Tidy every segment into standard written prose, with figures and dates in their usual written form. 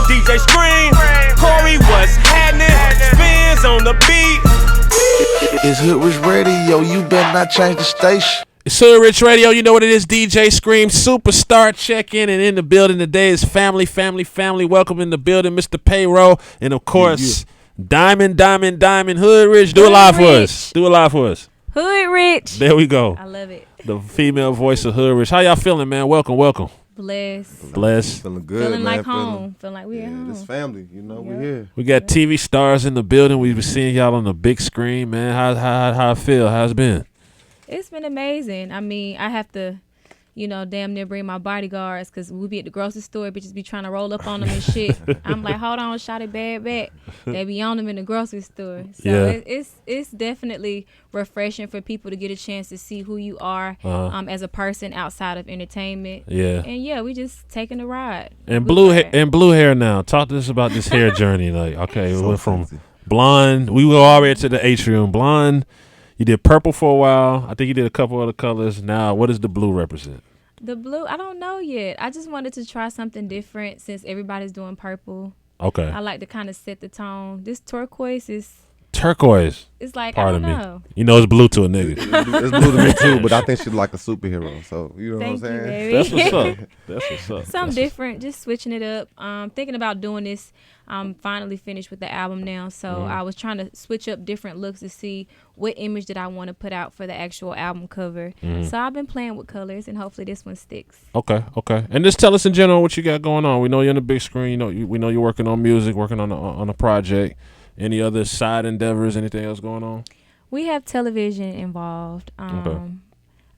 DJ Scream, Corey, what's happening? Spins on the beat. It's Hoodrich Radio, you better not change the station. It's Hoodrich Radio, you know what it is, DJ Scream, superstar check-in, and in the building today is family. Welcome in the building, Mr. Payro, and of course, Diamond, Hoodrich. Do it live for us. Hoodrich. There we go. I love it. The female voice of Hoodrich. How y'all feeling, man? Welcome. Blessed. Feeling good, Feeling man. like home. Feeling like we're at home. This family, we're here. We got TV stars in the building. We've been seeing y'all on the big screen, man. How it feel? How's it been? It's been amazing. I mean, I have to, damn near bring my bodyguards because we be at the grocery store, bitches be trying to roll up on them and shit. I'm like, hold on, shot it bad back. They be on them in the grocery store. So it's definitely refreshing for people to get a chance to see who you are as a person outside of entertainment. Yeah. And we just taking a ride. And blue hair now. Talk to us about this hair journey. Like, okay, we went from blonde. We go all the way to the atrium. Blonde. You did purple for a while. I think you did a couple other colors. Now, what does the blue represent? The blue, I don't know yet. I just wanted to try something different since everybody's doing purple. Okay. I like to kind of set the tone. This turquoise is... Turquoise. It's like, Pardon I don't know. You know it's blue to a nigga. It's blue to me too, but I think she's like a superhero. So, you know Thank what I'm saying? baby. That's what's up. Something different, just switching it up. Thinking about doing this. I'm finally finished with the album now, so I was trying to switch up different looks to see what image did I want to put out for the actual album cover. So I've been playing with colors, and hopefully this one sticks. Okay. And just tell us in general what you got going on. We know you're on the big screen. We know you're working on music, working on a project. Any other side endeavors? Anything else going on? We have television involved.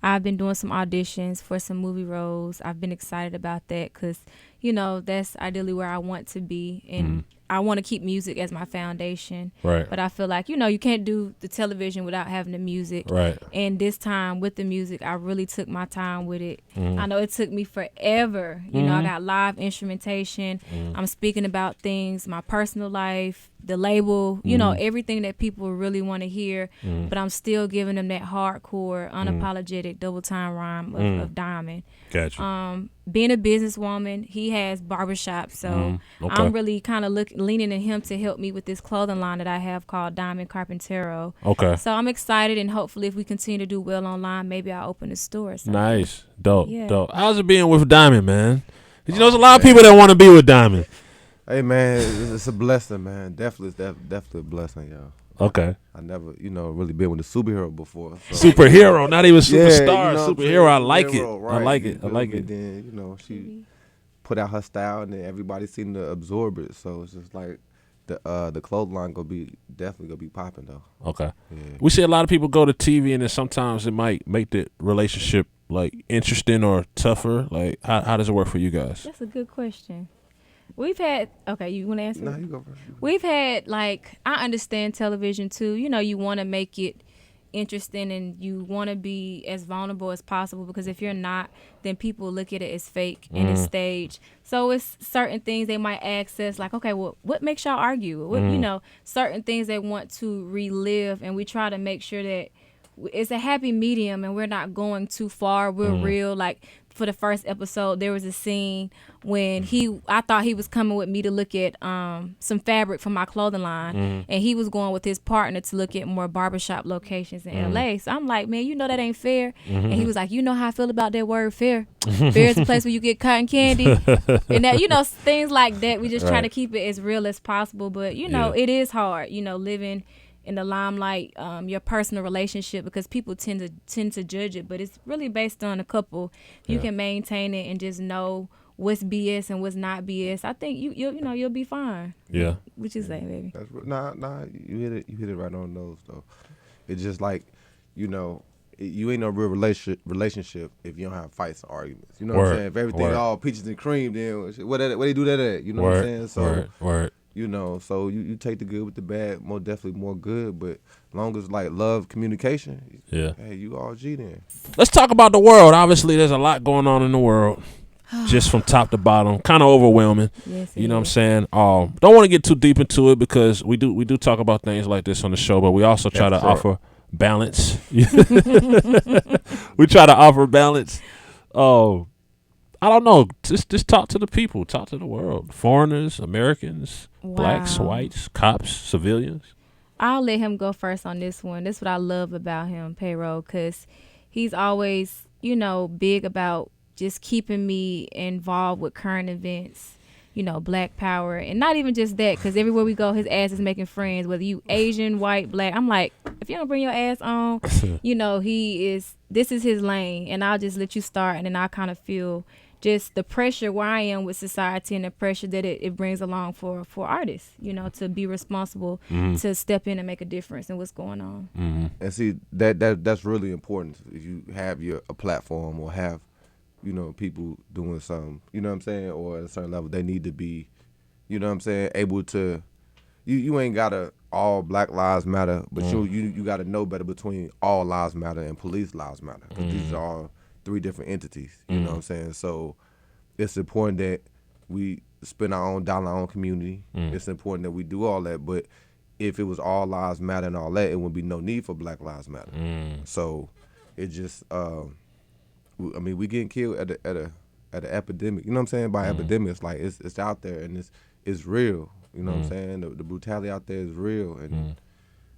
I've been doing some auditions for some movie roles. I've been excited about that because, that's ideally where I want to be. And I want to keep music as my foundation. Right. But I feel like, you can't do the television without having the music. Right. And this time with the music, I really took my time with it. I know it took me forever. I got live instrumentation. I'm speaking about things, my personal life, the label, everything that people really want to hear. But I'm still giving them that hardcore, unapologetic double time rhyme of Diamond. Gotcha. Being a businesswoman, he has barbershop, so I'm really kind of leaning on him to help me with this clothing line that I have called Diamond Carpintero. Okay. So I'm excited, and hopefully if we continue to do well online, maybe I'll open a store or something. Nice. Dope. How's it being with Diamond, man? There's a lot of people that want to be with Diamond. Hey, man, it's a blessing, man. Definitely a blessing, y'all. Okay. I never, really been with a superhero before. So. Superhero, not even superstar. Yeah, superhero, I like it. Right. I like it. And then, she put out her style, and then everybody seemed to absorb it. So it's just like the clothing line definitely gonna be popping though. Okay. Yeah. We see a lot of people go to TV, and then sometimes it might make the relationship like interesting or tougher. Like, how does it work for you guys? That's a good question. We've had, you want to answer? No, you go first. We've had, I understand television too. You want to make it interesting and you want to be as vulnerable as possible because if you're not, then people look at it as fake and it's staged. So it's certain things they might access, like, okay, well, what makes y'all argue? What, certain things they want to relive, and we try to make sure that it's a happy medium and we're not going too far. We're real. Like, for the first episode, there was a scene when I thought he was coming with me to look at some fabric for my clothing line, and he was going with his partner to look at more barbershop locations in LA. So I'm like, man, that ain't fair. And he was like, how I feel about that word fair. Fair is a place where you get cotton candy. And that, things like that. We just try to keep it as real as possible. But, it is hard, living in the limelight, your personal relationship, because people tend to judge it, but it's really based on a couple. You can maintain it and just know what's BS and what's not BS. I think you'll be fine. Yeah. What you say, baby? That's nah. You hit it right on the nose though. It's just like, you ain't no real relationship if you don't have fights or arguments. You know what I'm saying? If everything all peaches and cream, then where they do that at? You know what I'm saying? So word. So you take the good with the bad, more definitely more good, but as long as like love, communication, hey, you all G then. Let's talk about the world. Obviously, there's a lot going on in the world, just from top to bottom, kind of overwhelming. Yes, you know what I'm saying? Don't want to get too deep into it because we do talk about things like this on the show, but we also try to offer balance. We try to offer balance. I don't know. Just talk to the people. Talk to the world. Foreigners, Americans, blacks, whites, cops, civilians. I'll let him go first on this one. This is what I love about him, Payro, because he's always, big about just keeping me involved with current events. Black power, and not even just that, because everywhere we go, his ass is making friends, whether you Asian, white, black. I'm like, if you don't bring your ass on, this is his lane, and I'll just let you start, and then I kind of feel just the pressure where I am with society and the pressure that it brings along for artists, to be responsible, to step in and make a difference in what's going on. Mm-hmm. And see, that's really important. If you have a platform or have people doing something, you know what I'm saying, or at a certain level, they need to be, able to, you ain't gotta all Black Lives Matter, but you gotta know better between all lives matter and police lives matter, because these are all three different entities, you know what I'm saying? So it's important that we spend our own dollar, our own community. It's important that we do all that, but if it was all lives matter and all that, it would be no need for Black Lives Matter. So it just, we getting killed at an epidemic. You know what I'm saying? By epidemic, it's like it's out there and it's real. You know what I'm saying? The brutality out there is real, and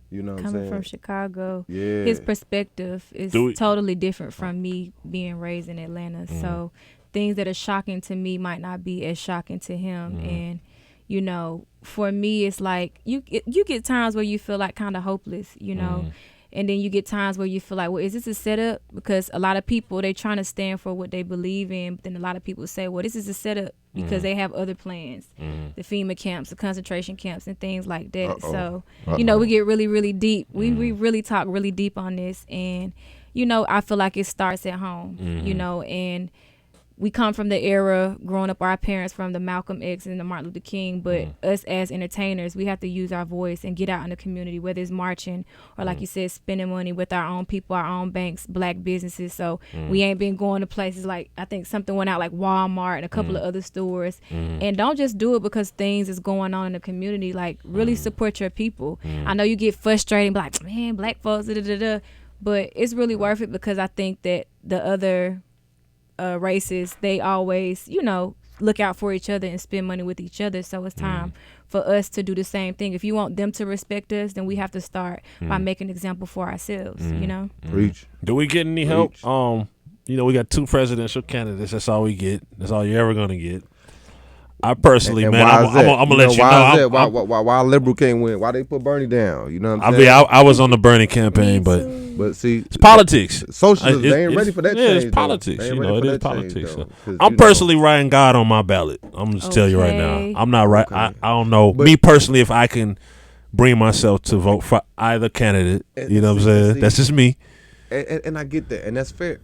you know what I'm saying? Coming from Chicago, yeah, his perspective is totally different from me being raised in Atlanta. So things that are shocking to me might not be as shocking to him. And for me, it's like you get times where you feel like kind of hopeless. And then you get times where you feel like, well, is this a setup? Because a lot of people, they trying to stand for what they believe in. But then a lot of people say, well, this is a setup because they have other plans. The FEMA camps, the concentration camps, and things like that. So, we get really, really deep. We really talk really deep on this. And, I feel like it starts at home, and we come from the era growing up, our parents from the Malcolm X and the Martin Luther King, but us as entertainers, we have to use our voice and get out in the community, whether it's marching or, like you said, spending money with our own people, our own banks, black businesses. So we ain't been going to places like, I think something went out like Walmart and a couple of other stores. And don't just do it because things is going on in the community. Like, really support your people. I know you get frustrated and be like, man, black folks, but it's really worth it, because I think that the other races, they always look out for each other and spend money with each other. So it's time for us to do the same thing. If you want them to respect us, then we have to start by making an example for ourselves. Preach. Do we get any help? We got 2 presidential candidates. That's all we get. That's all you're ever gonna get. I personally, and man, I'm gonna let you know. Why liberal can't win? Why they put Bernie down? You know what I'm saying? I was on the Bernie campaign, but see, it's politics. Socialism, they ain't ready for that change. It's politics. It is politics. Change, I'm personally writing God on my ballot. I'm just tell you right now. I'm not right. I don't know. Me personally, if I can bring myself to vote for either candidate, you know what I'm saying? That's just me. And I get that, and that's fair.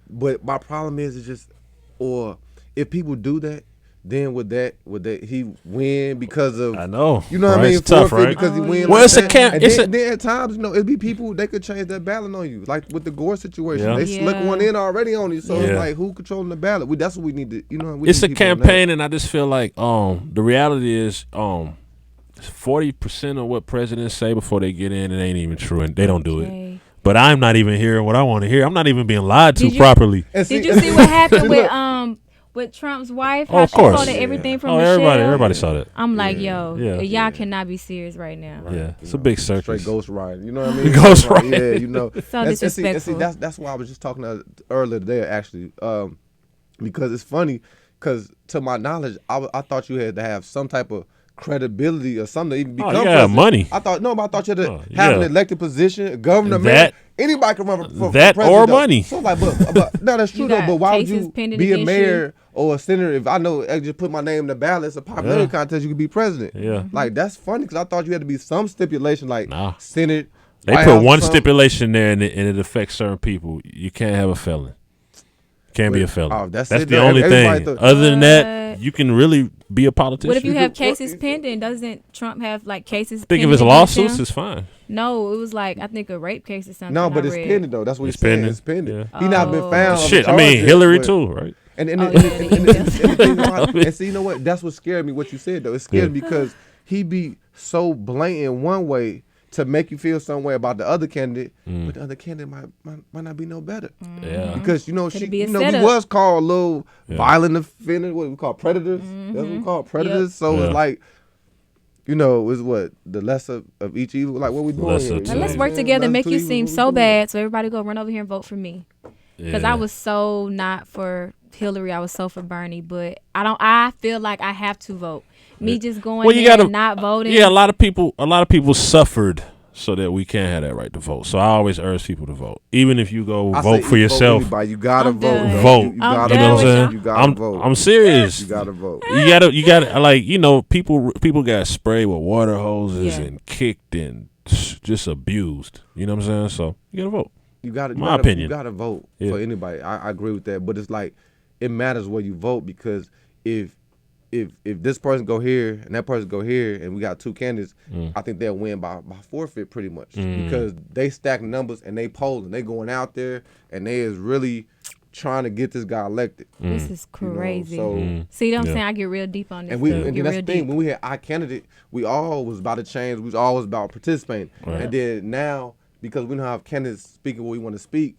But my problem is just, or if people do that, then would that he win because of, I know, you know what I mean? It's tough, right? Because he win. Well, like it's that. a camp. And then at times, it'd be people, they could change that ballot on you, like with the Gore situation. They slick one in already on you, so it's like, who controlling the ballot? That's what we need to, it's a campaign, and I just feel like the reality is 40% of what presidents say before they get in, it ain't even true, and they don't do it. But I'm not even hearing what I want to hear. I'm not even being lied to properly. Did you see what happened with Trump's wife? How she quoted everything from Michelle? Everybody saw that. I'm like, y'all cannot be serious right now. Yeah, it's a big circus. Straight ghost riding. You know what I mean? Ghost riding. Yeah, So disrespectful. That's why I was just talking earlier today, actually, because it's funny. Because to my knowledge, I thought you had to have some type of credibility or something to even become president. Money. I thought you had to have an elected position, governor, man. Anybody can run for that president, or though. money. So like, but no, that's true though. But why would you be a mayor or a senator if I know I just put my name in the ballot? It's a popularity contest. You could be president. Yeah, like that's funny because I thought you had to be some stipulation like Senate. They put one stipulation there and it affects certain people. You can't have a felon. Can't be a felon. Oh, that's the only thing. Other than that, you can really be a politician. What if you have cases pending? Doesn't Trump have like cases? Think of his lawsuits, it's fine. No, it was like I think a rape case or something. No, but it's pending though. That's what he's saying. It's pending. Yeah. He not been found. Shit, I mean Hillary too, right? And see, you know what? That's what scared me. What you said though, it scared me because he be so blatant one way to make you feel some way about the other candidate, but the other candidate might not be no better. Yeah. Because we setup. was called little violent offenders, what we call predators. That's what we call predators. So it's like, it's what the lesser of each evil. Like what we doing Lesser here? two. Let's work together and make you seem so bad, so everybody go run over here and vote for me. Because I was so not for Hillary, I was so for Bernie, but I feel like I have to vote. Me just going and not voting. Yeah, a lot of people suffered so that we can't have that right to vote. So I always urge people to vote, even if you go vote for yourself. You gotta vote. Vote. You gotta You know what I'm vote. saying? You gotta vote. I'm serious. You gotta vote. You gotta like people got sprayed with water hoses and kicked and just abused. You know what I'm saying? So you gotta vote. My opinion. You gotta vote for anybody. I agree with that, but it's like it matters where you vote, because if this person go here and that person go here and we got two candidates, I think they'll win by forfeit pretty much, because they stack numbers and they polling, they going out there and they is really trying to get this guy elected. This is crazy. See what I'm saying? I get real deep on this. And that's the thing. When we had our candidate, we all was about to change. We was always about participating. Right. And then now, because we don't have candidates speaking what we want to speak,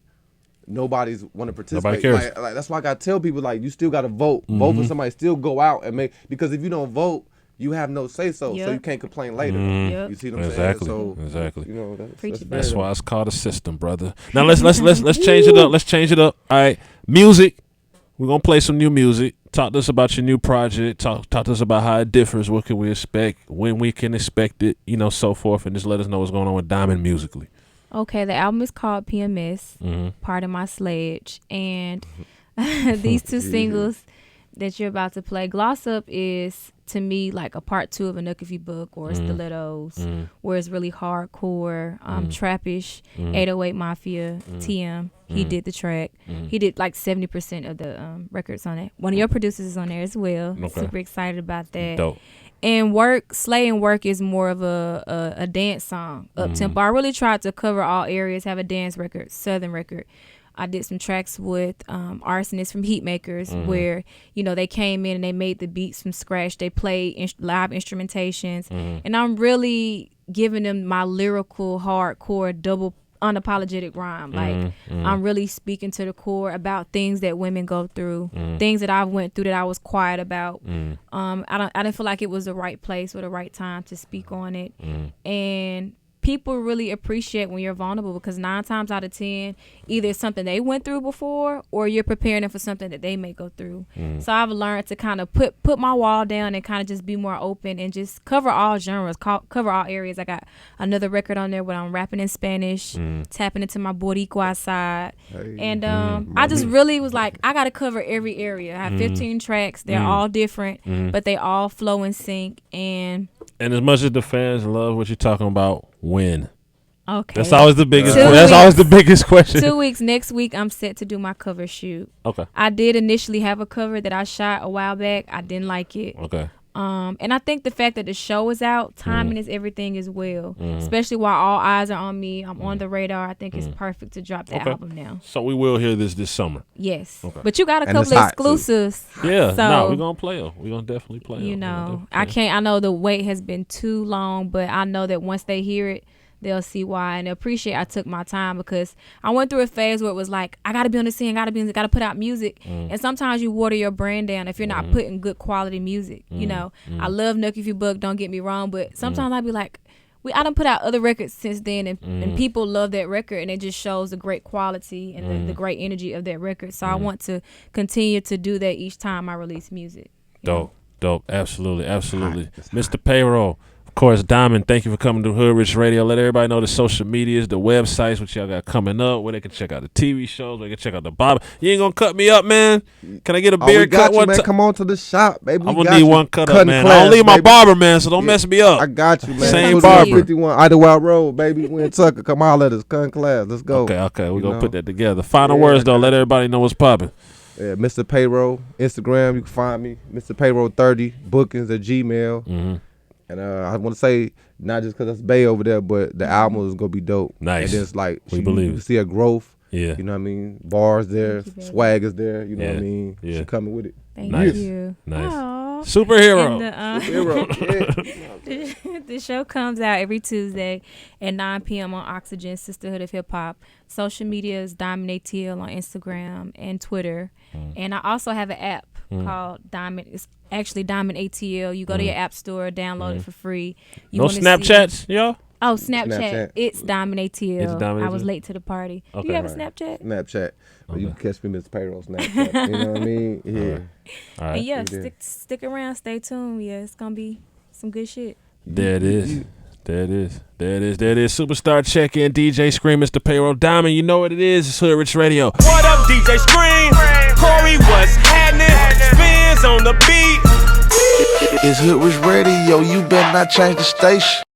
nobody's want to participate. Nobody cares. Like that's why I got to tell people, like, you still got to vote. Vote for somebody. Still go out and make, because if you don't vote, you have no say so. So you can't complain later. You see what I'm saying? So, exactly. That's why it's called a system, brother. Now let's change it up. Let's change it up. All right, music. We're gonna play some new music. Talk to us about your new project. Talk to us about how it differs. What can we expect? When we can expect it? So forth, and just let us know what's going on with Diamond musically. Okay, the album is called PMS, Part of My Sledge, and these two singles that you're about to play, Gloss Up is, to me, like a part 2 of a Nook If You Book or Stilettos, where it's really hardcore, trappish, 808 Mafia, TM. He did the track. He did like 70% of the records on it. One of your producers is on there as well. Okay. Super excited about that. Dope. And Slay and Work is more of a dance song, up tempo. I really tried to cover all areas, have a dance record, southern record. I did some tracks with Arsonists from Heatmakers, where they came in and they made the beats from scratch. They played live instrumentations, and I'm really giving them my lyrical, hardcore, double unapologetic rhyme. Like I'm really speaking to the core about things that women go through, things that I went through that I was quiet about. I didn't feel like it was the right place or the right time to speak on it, and people really appreciate when you're vulnerable, because 9 times out of 10, either it's something they went through before or you're preparing them for something that they may go through. So I've learned to kind of put my wall down and kind of just be more open and just cover all genres, cover all areas. I got another record on there where I'm rapping in Spanish, tapping into my Boricua side. And I just really was like, I got to cover every area. I have 15 tracks. They're all different, but they all flow and sync. And as much as the fans love what you're talking about, when? Okay. That's always the biggest. That's always the biggest question. 2 weeks. Next week, I'm set to do my cover shoot. Okay. I did initially have a cover that I shot a while back. I didn't like it. Okay. And I think the fact that the show is out, timing is everything as well. Especially while all eyes are on me, I'm on the radar. I think it's perfect to drop that album now. So we will hear this summer. Yes. Okay. But you got a couple of exclusives. Yeah. So, no, we're gonna play them. We're gonna definitely play them. I know the wait has been too long, but I know that once they hear it, they'll see why, and appreciate I took my time, because I went through a phase where it was like, I gotta be on the scene, gotta put out music, and sometimes you water your brand down if you're not putting good quality music. I love Nook If You Book, don't get me wrong, but sometimes I'd be like, I done put out other records since then, and people love that record, and it just shows the great quality and the great energy of that record. So I want to continue to do that each time I release music. Dope, absolutely. Mr. Payro. Of course, Diamond, thank you for coming to Hoodrich Radio. Let everybody know the social medias, the websites, what y'all got coming up, where they can check out the TV shows, where they can check out the barber. You ain't gonna cut me up, man? Can I get a beard cut one time? Come on to the shop, baby. I'm gonna need one cut up, man. I don't leave my barber, man, so don't mess me up. I got you, man. Same barber. 51 Idlewild Road, baby. We in Tucker. Come on, let us cut class. Let's go. Okay. We're gonna put that together. Final words, though. Let everybody know what's popping. Yeah, Mr. Payro, Instagram, you can find me. Mr. Payro 30, bookings at Gmail. And I want to say, not just because that's Bay over there, but the album is going to be dope. Nice. And it's like, we believe you can see a growth. Yeah. You know what I mean? Bars there, you, swag is there. You know what I mean? Yeah. She coming with it. Thank Nice. you. Nice. Aw. Superhero. And the show comes out every Tuesday at 9 p.m. on Oxygen, Sisterhood of Hip Hop. Social media is Diamond ATL on Instagram and Twitter. And I also have an app called Diamond. It's actually Diamond ATL. You go to your app store, download it for free. No Snapchats, yo? Oh, Snapchat. Snapchat. It's Diamond ATL. It's Diamond I was ATL? late to the party. Okay. Do you have a Snapchat? Snapchat. Well, you can catch me, Mr. Payro, Snapchat. You know what I mean? Yeah. All right. And yeah, Yeah. stick around, stay tuned. Yeah, it's gonna be some good shit. There it is. There it is. There it is. There it is. Superstar check-in. DJ Scream, Mr. Payroll. Diamond, you know what it is. It's Hoodrich Radio. What up, DJ Scream? Corey, what's happening? Spins on the beat. It's Hoodrich Radio, you better not change the station.